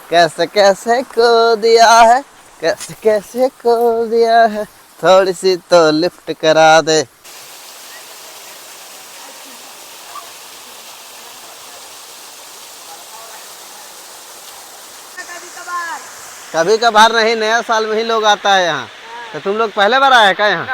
कैसे कैसे खो दिया है, कैसे कैसे खो दिया है, थोड़ी सी तो लिफ्ट करा दे। कभी कभार नहीं, नया साल में ही लोग आता है यहाँ। तो तुम लोग पहले बार आए क्या यहाँ?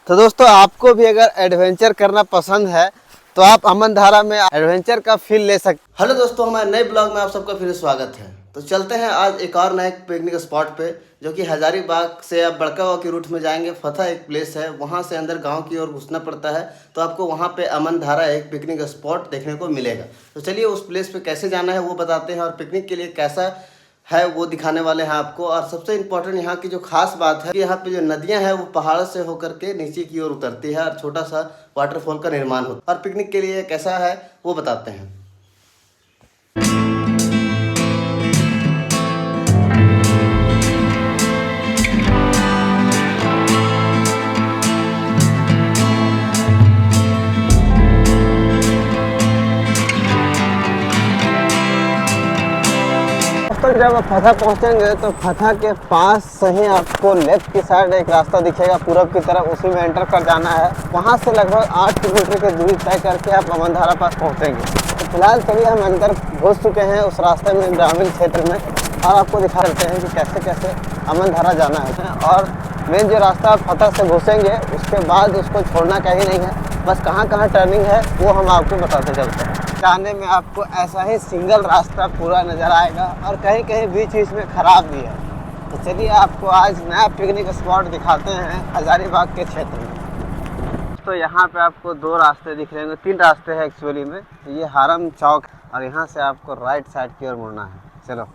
तो दोस्तों, आपको भी अगर एडवेंचर करना पसंद है तो आप अमन धारा में एडवेंचर का फील ले सकते। हेलो दोस्तों, हमारे नए ब्लॉग में आप सबका फिर स्वागत है। तो चलते हैं आज एक और नए पिकनिक स्पॉट पे, जो कि हजारीबाग से आप बड़कागांव के रूट में जाएंगे। फतह एक प्लेस है, वहाँ से अंदर गांव की ओर घुसना पड़ता है। तो आपको वहाँ पे अमन धारा एक पिकनिक स्पॉट देखने को मिलेगा। तो चलिए उस प्लेस पे कैसे जाना है वो बताते हैं, और पिकनिक के लिए कैसा है वो दिखाने वाले हैं आपको। और सबसे इम्पोर्टेंट यहाँ की जो खास बात है कि यहाँ पे जो नदियाँ हैं वो पहाड़ से होकर के नीचे की ओर उतरती है, और छोटा सा वाटरफॉल का निर्माण होता है। और पिकनिक के लिए कैसा है वो बताते हैं। तो जब आप फतह पहुंचेंगे तो फतह के पास से ही आपको लेफ्ट की साइड एक रास्ता दिखेगा पूरब की तरफ, उसी में एंटर कर जाना है। वहां से लगभग 8 किलोमीटर की दूरी तय करके आप अमन धारा पास पहुंचेंगे। तो फिलहाल चलिए हम अंदर घुस चुके हैं उस रास्ते में, ग्रामीण क्षेत्र में, और आपको दिखा देते हैं कि कैसे कैसे अमन धारा जाना है। और मेन जो रास्ता आप फतह से घुसेंगे उसके बाद उसको छोड़ना कहीं नहीं है, बस कहाँ कहाँ टर्निंग है वो हम आपको बताते चलते हैं। जाने में आपको ऐसा ही सिंगल रास्ता पूरा नज़र आएगा, और कहीं कहीं बीच बीच में ख़राब भी है। तो चलिए आपको आज नया पिकनिक स्पॉट दिखाते हैं हजारीबाग के क्षेत्र में। तो यहाँ पे आपको 2 रास्ते दिख रहे होंगे, 3 रास्ते हैं एक्चुअली में। ये हारम चौक, और यहाँ से आपको राइट साइड की ओर मुड़ना है। चलो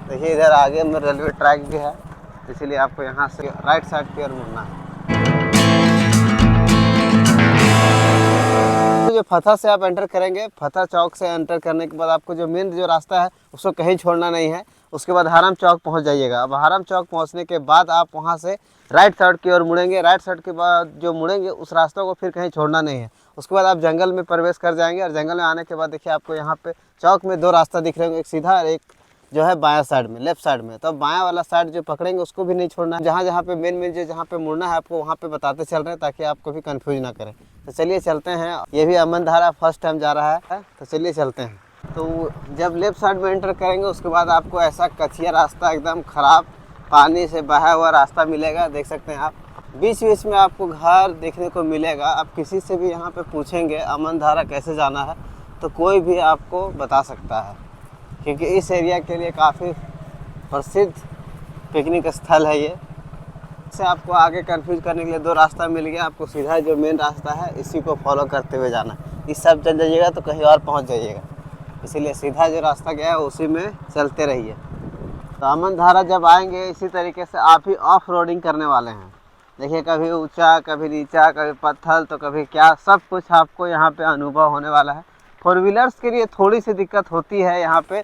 देखिए, इधर आगे में रेलवे ट्रैक भी है, इसीलिए आपको यहाँ से राइट साइड की ओर मुड़ना है। जो फतह से आप एंटर करेंगे, फतह चौक से एंटर करने के बाद आपको जो मेन जो रास्ता है उसको कहीं छोड़ना नहीं है। उसके बाद हारम चौक पहुंच जाइएगा। अब हारम चौक पहुंचने के बाद आप वहां से राइट साइड की ओर मुड़ेंगे। राइट साइड के बाद जो मुड़ेंगे उस रास्ते को फिर कहीं छोड़ना नहीं है। उसके बाद आप जंगल में प्रवेश कर जाएंगे, और जंगल में आने के बाद देखिए आपको यहाँ पे चौक में 2 रास्ता दिख रहे होंगे, एक सीधा और एक जो है बायां साइड में, लेफ्ट साइड में। तो बायां वाला साइड जो पकड़ेंगे उसको भी नहीं छोड़ना है। जहाँ जहाँ पे मेन जो जहाँ पे मुड़ना है आपको वहाँ पे बताते चल रहे हैं, ताकि आपको भी कंफ्यूज ना करें। तो चलिए चलते हैं। ये भी अमन धारा फर्स्ट टाइम जा रहा है, तो चलिए चलते हैं। तो जब लेफ्ट साइड में एंटर करेंगे उसके बाद आपको ऐसा कच्चिया रास्ता, एकदम ख़राब पानी से बहा हुआ रास्ता मिलेगा। देख सकते हैं आप, बीच बीच में आपको घर देखने को मिलेगा। आप किसी से भी यहाँ पे पूछेंगे अमन धारा कैसे जाना है तो कोई भी आपको बता सकता है, क्योंकि इस एरिया के लिए काफ़ी प्रसिद्ध पिकनिक स्थल है ये। से आपको आगे कंफ्यूज करने के लिए 2 रास्ता मिल गया। आपको सीधा जो मेन रास्ता है इसी को फॉलो करते हुए जाना है। इस सब चल जाइएगा तो कहीं और पहुंच जाइएगा, इसीलिए सीधा जो रास्ता गया है उसी में चलते रहिए। तो अमन धारा जब आएंगे इसी तरीके से आप ही ऑफ रोडिंग करने वाले हैं। देखिए, कभी ऊंचा, कभी नीचा, कभी पत्थर, तो कभी क्या, सब कुछ आपको यहाँ पे अनुभव होने वाला है। 4 व्हीलर्स के लिए थोड़ी सी दिक्कत होती है यहाँ पे।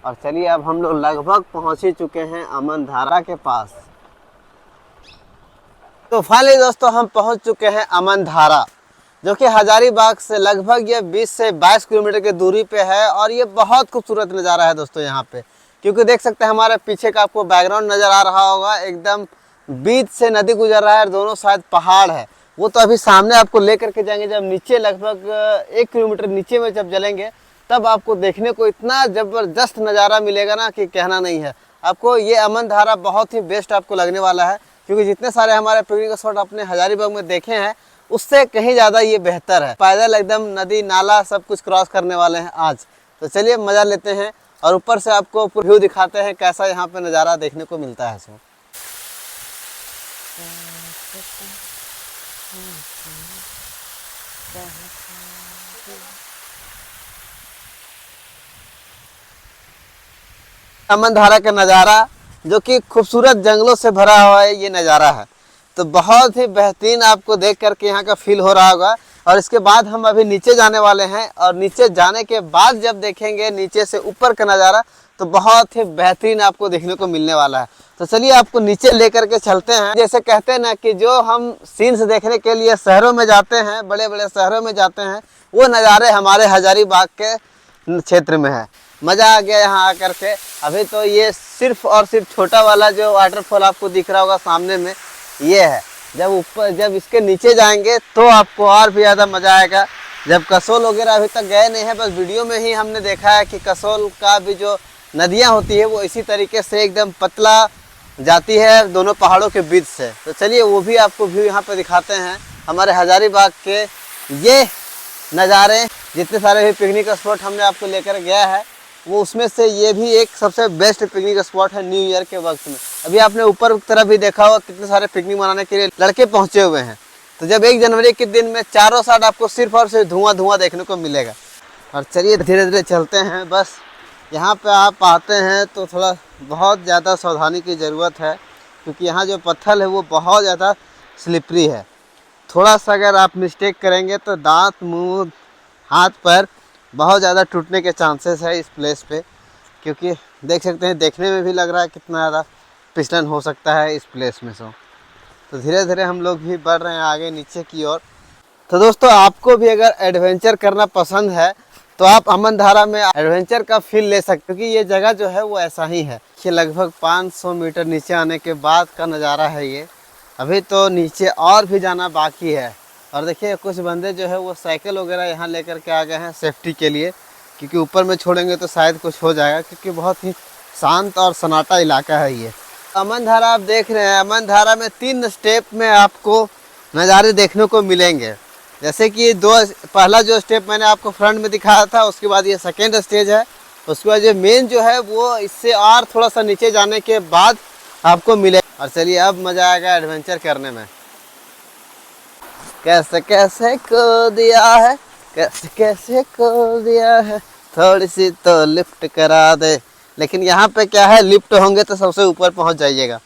और चलिए अब हम लोग लगभग पहुँच ही चुके हैं अमन धारा के पास। तो फाइनली दोस्तों हम पहुँच चुके हैं अमन धारा, जो कि हजारीबाग से लगभग ये 20 से 22 किलोमीटर की दूरी पे है। और ये बहुत खूबसूरत नज़ारा है दोस्तों यहाँ पे, क्योंकि देख सकते हैं हमारे पीछे का आपको बैकग्राउंड नज़र आ रहा होगा। एकदम बीच से नदी गुजर रहा है, और दोनों साइड पहाड़ है। वो तो अभी सामने आपको लेकर के जाएंगे। जब नीचे लगभग 1 किलोमीटर नीचे में जब चलेंगे तब आपको देखने को इतना ज़बरदस्त नज़ारा मिलेगा ना कि कहना नहीं है। आपको ये अमन धारा बहुत ही बेस्ट आपको लगने वाला है, क्योंकि जितने सारे हमारे पिकनिक स्पॉट अपने हजारीबाग में देखे हैं उससे कहीं ज़्यादा ये बेहतर है। पैदल एकदम नदी नाला सब कुछ क्रॉस करने वाले हैं आज। तो चलिए मज़ा लेते हैं, और ऊपर से आपको व्यू दिखाते हैं कैसा यहाँ पे नज़ारा देखने को मिलता है इसमें। अमन धारा का नज़ारा जो कि खूबसूरत जंगलों से भरा हुआ है, ये नज़ारा है। तो बहुत ही बेहतरीन आपको देख करके यहाँ का फील हो रहा होगा। और इसके बाद हम अभी नीचे जाने वाले हैं, और नीचे जाने के बाद जब देखेंगे नीचे से ऊपर का नज़ारा तो बहुत ही बेहतरीन आपको देखने को मिलने वाला है। तो चलिए आपको नीचे लेकर के चलते हैं। जैसे कहते हैं ना कि जो हम सीन्स देखने के लिए शहरों में जाते हैं, बड़े बड़े शहरों में जाते हैं, वो नज़ारे हमारे हजारीबाग के क्षेत्र में है। मज़ा आ गया यहाँ आकर के। अभी तो ये सिर्फ और सिर्फ छोटा वाला जो वाटरफॉल आपको दिख रहा होगा सामने में, ये है। जब इसके नीचे जाएंगे तो आपको और भी ज़्यादा मज़ा आएगा। जब कसोल वगैरह अभी तक गए नहीं है, बस वीडियो में ही हमने देखा है कि कसोल का भी जो नदियाँ होती है वो इसी तरीके से एकदम पतला जाती है दोनों पहाड़ों के बीच से। तो चलिए वो भी आपको व्यू यहाँ पे दिखाते हैं हमारे हजारीबाग के। ये नज़ारे जितने सारे भी पिकनिक स्पॉट हमने आपको लेकर गया है, वो उसमें से ये भी एक सबसे बेस्ट पिकनिक स्पॉट है न्यू ईयर के वक्त में। अभी आपने ऊपर की तरफ भी देखा होगा कितने सारे पिकनिक मनाने के लिए लड़के पहुंचे हुए हैं। तो जब 1 जनवरी के दिन में चारों साइड आपको सिर्फ और सिर्फ धुआं धुआं देखने को मिलेगा। और चलिए धीरे धीरे चलते हैं। बस यहाँ पे आप आते हैं तो थोड़ा बहुत ज़्यादा सावधानी की ज़रूरत है, क्योंकि यहाँ जो पत्थर है वो बहुत ज़्यादा स्लिपरी है। थोड़ा सा अगर आप मिस्टेक करेंगे तो दांत, मुंह, हाथ पर बहुत ज़्यादा टूटने के चांसेस है इस प्लेस पे। क्योंकि देख सकते हैं, देखने में भी लग रहा है कितना ज़्यादा फिसलन हो सकता है इस प्लेस में से। तो धीरे धीरे हम लोग भी बढ़ रहे हैं आगे नीचे की ओर। तो दोस्तों आपको भी अगर एडवेंचर करना पसंद है तो आप अमनधारा में एडवेंचर का फील ले सकते, क्योंकि ये जगह जो है वो ऐसा ही है। ये लगभग 500 मीटर नीचे आने के बाद का नज़ारा है ये। अभी तो नीचे और भी जाना बाकी है। और देखिए कुछ बंदे जो है वो साइकिल वगैरह यहाँ लेकर के आ गए हैं सेफ्टी के लिए, क्योंकि ऊपर में छोड़ेंगे तो शायद कुछ हो जाएगा, क्योंकि बहुत ही शांत और सन्नाटा इलाका है ये। अमनधारा आप देख रहे हैं। अमनधारा में 3 स्टेप में आपको नज़ारे देखने को मिलेंगे। जैसे कि पहला जो स्टेप मैंने आपको फ्रंट में दिखाया था, उसके बाद ये सेकेंड स्टेज है। उसके बाद ये मेन जो है वो इससे और थोड़ा सा नीचे जाने के बाद आपको मिले। और चलिए अब मज़ा आएगा एडवेंचर करने में। कैसे कैसे को दिया है, कैसे कैसे को दिया है, थोड़ी सी तो लिफ्ट करा दे। लेकिन यहाँ पे क्या है, लिफ्ट होंगे तो सबसे ऊपर पहुँच जाइएगा,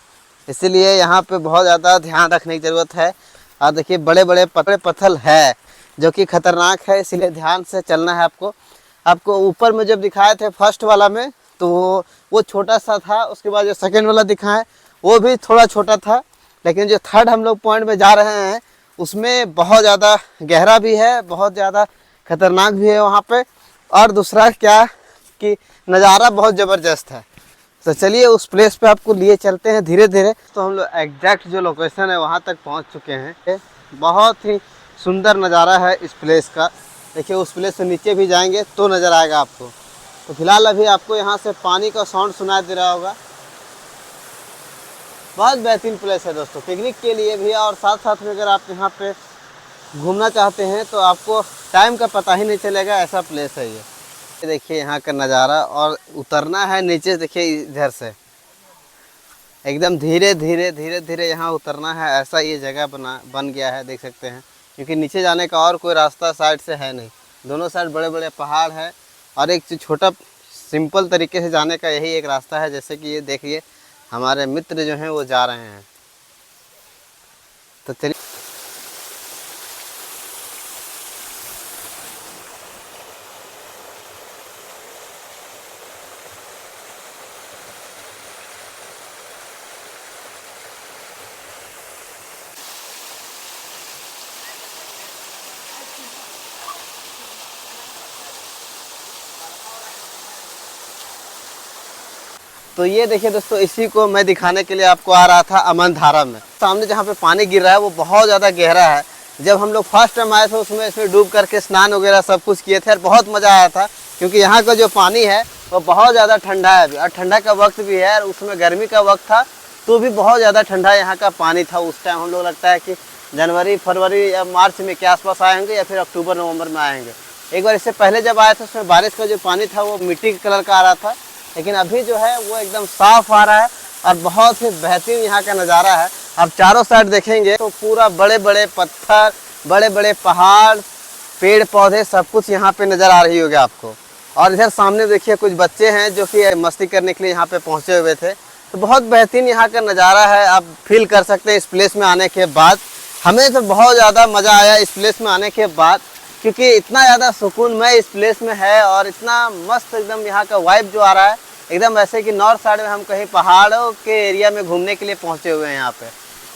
इसीलिए यहाँ पे बहुत ज़्यादा ध्यान रखने की ज़रूरत है। और देखिए बड़े बड़े पत्थर है जो कि खतरनाक है, इसीलिए ध्यान से चलना है आपको। आपको ऊपर में जब दिखाए थे फर्स्ट वाला में तो वो छोटा सा था, उसके बाद जो सेकंड वाला दिखाए वो भी थोड़ा छोटा था, लेकिन जो थर्ड हम लोग पॉइंट में जा रहे हैं उसमें बहुत ज़्यादा गहरा भी है, बहुत ज़्यादा खतरनाक भी है वहाँ पे। और दूसरा क्या कि नज़ारा बहुत ज़बरदस्त है। तो चलिए उस प्लेस पे आपको लिए चलते हैं धीरे धीरे। तो हम लोग एग्जैक्ट जो लोकेशन है वहाँ तक पहुँच चुके हैं। बहुत ही सुंदर नज़ारा है इस प्लेस का। देखिए उस प्लेस से नीचे भी जाएंगे तो नज़र आएगा आपको। तो फिलहाल अभी आपको यहाँ से पानी का साउंड सुनाई दे रहा होगा। बहुत बेहतरीन प्लेस है दोस्तों पिकनिक के लिए भी, और साथ साथ में अगर आप यहाँ पे घूमना चाहते हैं तो आपको टाइम का पता ही नहीं चलेगा, ऐसा प्लेस है ये। देखिए यहाँ का नज़ारा, और उतरना है नीचे। देखिए इधर से एकदम धीरे धीरे धीरे धीरे यहाँ उतरना है, ऐसा ये जगह बन गया है, देख सकते हैं। क्योंकि नीचे जाने का और कोई रास्ता साइड से है नहीं, दोनों साइड बड़े बड़े पहाड़ है, और एक छोटा सिंपल तरीके से जाने का यही एक रास्ता है। जैसे कि ये देखिए हमारे मित्र जो हैं वो जा रहे हैं। तो चलिए तो ये देखिए दोस्तों, इसी को मैं दिखाने के लिए आपको आ रहा था अमनधारा में। सामने जहाँ पे पानी गिर रहा है वो बहुत ज़्यादा गहरा है। जब हम लोग फर्स्ट टाइम आए थे उसमें इसमें डूब करके स्नान वगैरह सब कुछ किए थे और बहुत मज़ा आया था, क्योंकि यहाँ का जो पानी है वो बहुत ज़्यादा ठंडा है अभी, और ठंडा का वक्त भी है। और उसमें गर्मी का वक्त था तो भी बहुत ज़्यादा ठंडा यहाँ का पानी था। उस टाइम हम लोग लगता है कि जनवरी फरवरी या मार्च में के आसपास आए होंगे, या फिर अक्टूबर नवंबर में आएंगे। एक बार इससे पहले जब आए थे उसमें बारिश का जो पानी था वो मिट्टी के कलर का आ रहा था, लेकिन अभी जो है वो एकदम साफ आ रहा है और बहुत ही बेहतरीन यहाँ का नज़ारा है। आप चारों साइड देखेंगे तो पूरा बड़े बड़े पत्थर, बड़े बड़े पहाड़, पेड़ पौधे सब कुछ यहाँ पे नज़र आ रही होगी आपको। और इधर सामने देखिए कुछ बच्चे हैं जो कि मस्ती करने के लिए यहाँ पे पहुँचे हुए थे। तो बहुत बेहतरीन यहाँ का नज़ारा है, आप फील कर सकते हैं इस प्लेस में आने के बाद। हमें तो बहुत ज़्यादा मज़ा आया इस प्लेस में आने के बाद, क्योंकि इतना ज़्यादा सुकून में इस प्लेस में है और इतना मस्त एकदम यहाँ का वाइब जो आ रहा है एकदम ऐसे कि नॉर्थ साइड में हम कहीं पहाड़ों के एरिया में घूमने के लिए पहुंचे हुए हैं यहाँ पे।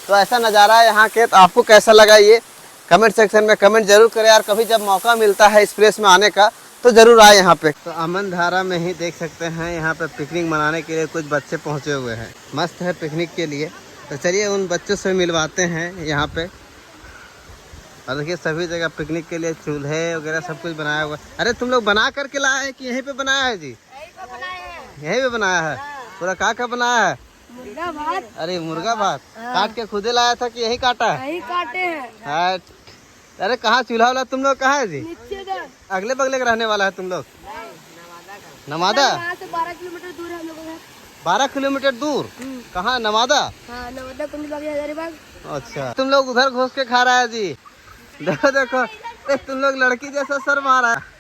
तो ऐसा नज़ारा है यहाँ के। तो आपको कैसा लगा ये कमेंट सेक्शन में कमेंट जरूर करें यार। कभी जब मौका मिलता है इस प्लेस में आने का तो ज़रूर आए यहाँ पे। तो अमन धारा में ही देख सकते हैं यहाँ पे पिकनिक मनाने के लिए कुछ बच्चे पहुँचे हुए हैं। मस्त है पिकनिक के लिए। तो चलिए उन बच्चों से मिलवाते हैं यहाँ पे। और देखिए सभी जगह पिकनिक के लिए चूल्हे वगैरह सब कुछ बनाया हुआ। अरे तुम लोग बना करके लाए हैं कि यहीं पे बनाया है जी? यहीं पे बनाया है। पूरा का बनाया है? मुर्गा भात। अरे मुर्गा भात काट के खुदे लाया था कि यही काटा है? यही काटे हैं। हाँ। अरे कहाँ चूल्हा वाला तुम लोग कहाँ है जी? नीचे अगले बगले का रहने वाला है तुम लोग? नवादा? यहाँ से 12 किलोमीटर दूर है हम लोगों का। 12 किलोमीटर दूर? कहाँ नवादा? हाँ, नवादा कुंडलबाग हजारीबाग। अच्छा तुम लोग उधर घुस के खा रहा है जी। देखो देखो तुम लोग लड़की जैसा सर मारा है।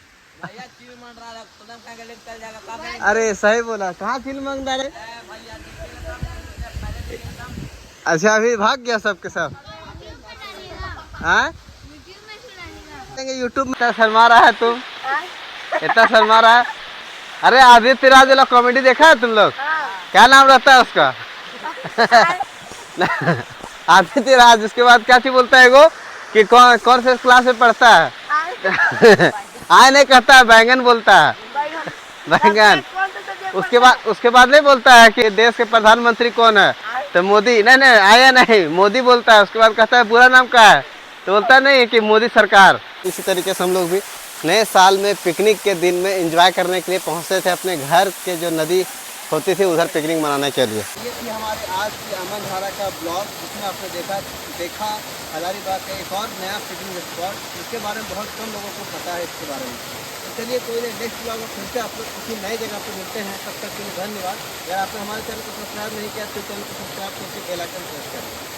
अरे सही बोला। कहाँ चिल मांग रहे? अच्छा अभी भाग गया सबके सब? हाँ यूट्यूब में इतना शर्मा रहा है तुम? इतना शर्मा रहा है? अरे आदित्य राज वाला कॉमेडी देखा है तुम लोग? क्या नाम रहता है उसका? आदित्य राज। उसके बाद क्या चीज बोलता है वो कि कौन से क्लास में पढ़ता है? आए नहीं कहता है, बैंगन बोलता है। बैंगन। उसके बाद नहीं बोलता है कि देश के प्रधानमंत्री कौन है? तो मोदी। नहीं आया नहीं, मोदी बोलता है। उसके बाद कहता है पूरा नाम क्या है? तो बोलता नहीं कि मोदी सरकार। इसी तरीके से हम लोग भी नए साल में पिकनिक के दिन में एंजॉय करने के लिए पहुंचते थे अपने घर के जो नदी होती थी उधर पिकनिक मनाने के लिए। ये थी हमारे आज की अमन धारा का ब्लॉग, जिसमें आपने देखा हजारीबाग का एक और नया पिकनिक स्पॉट, जिसके बारे में बहुत कम लोगों को पता है इसके बारे में। तो चलिए कोई नहीं, नेक्स्ट ब्लॉग में फिर से आप लोग किसी नई जगह पर मिलते हैं। तब तक के लिए धन्यवाद। अगर आपने हमारे चैनल को सब्सक्राइब नहीं किया तो चैनल को सब्सक्राइब करके बेल आइकन प्रेस करें।